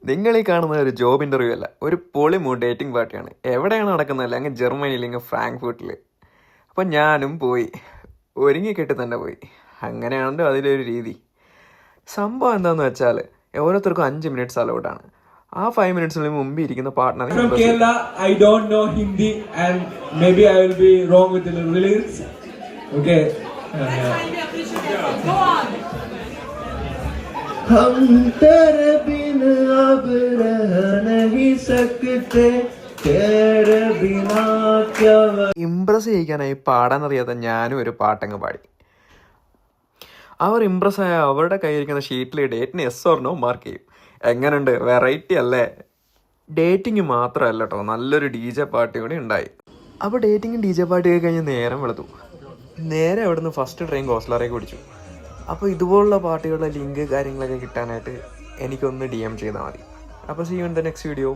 നിങ്ങൾ ഈ കാണുന്ന ഒരു ജോബ് ഇൻ്റർവ്യൂ അല്ല, ഒരു പൊളിമൂ ഡേറ്റിംഗ് പാർട്ടിയാണ്. എവിടെയാണ് നടക്കുന്നത്? അങ്ങ് ജർമ്മനിയിൽ, ഇങ്ങ് ഫ്രാങ്ക്ഫർട്ടിൽ. അപ്പം ഞാനും പോയി, ഒരുങ്ങിക്കെട്ടി തന്നെ പോയി. അങ്ങനെയാണല്ലോ അതിലൊരു രീതി. സംഭവം എന്താണെന്ന് വെച്ചാൽ ഓരോരുത്തർക്കും 5 മിനിറ്റ്സ് അലൗഡാണ്. ആ 5 മിനിറ്റ്സിന് മുമ്പ് ഇരിക്കുന്ന partner From Kerala, I don't know Hindi and maybe I will be wrong with the lyrics. Okay. Go on. हम तेरे बिन अब रह नहीं सकते तेरे बिना क्या. ഇംപ്രസ് ചെയ്യിക്കാനായി പാടാനറിയാത്ത ഞാനും ഒരു പാട്ടങ്ങ് പാടി. അവർ ഇംപ്രസ്സായ അവരുടെ കയ്യിരിക്കുന്ന ഷീറ്റിൽ ഡേറ്റിന് എസ് ഓർ നോ മാർക്ക് ചെയ്യും. എങ്ങനെയുണ്ട്? വെറൈറ്റി അല്ലേ? ഡേറ്റിങ് മാത്രമല്ല കേട്ടോ, നല്ലൊരു DJ പാർട്ടി കൂടി ഉണ്ടായി. അപ്പോൾ ഡേറ്റിങ്ങും DJ പാർട്ടിയൊക്കെ കഴിഞ്ഞ് നേരം വെളുത്തു. നേരെ അവിടെ നിന്ന് ഫസ്റ്റ് ട്രെയിൻ ഗോസ്ലാറേക്ക് പിടിച്ചു. അപ്പോൾ ഇതുപോലുള്ള പാർട്ടികളുടെ ലിങ്ക് കാര്യങ്ങളൊക്കെ കിട്ടാനായിട്ട് എനിക്കൊന്ന് DM ചെയ്താൽ മതി. അപ്പോൾ see you in the next video.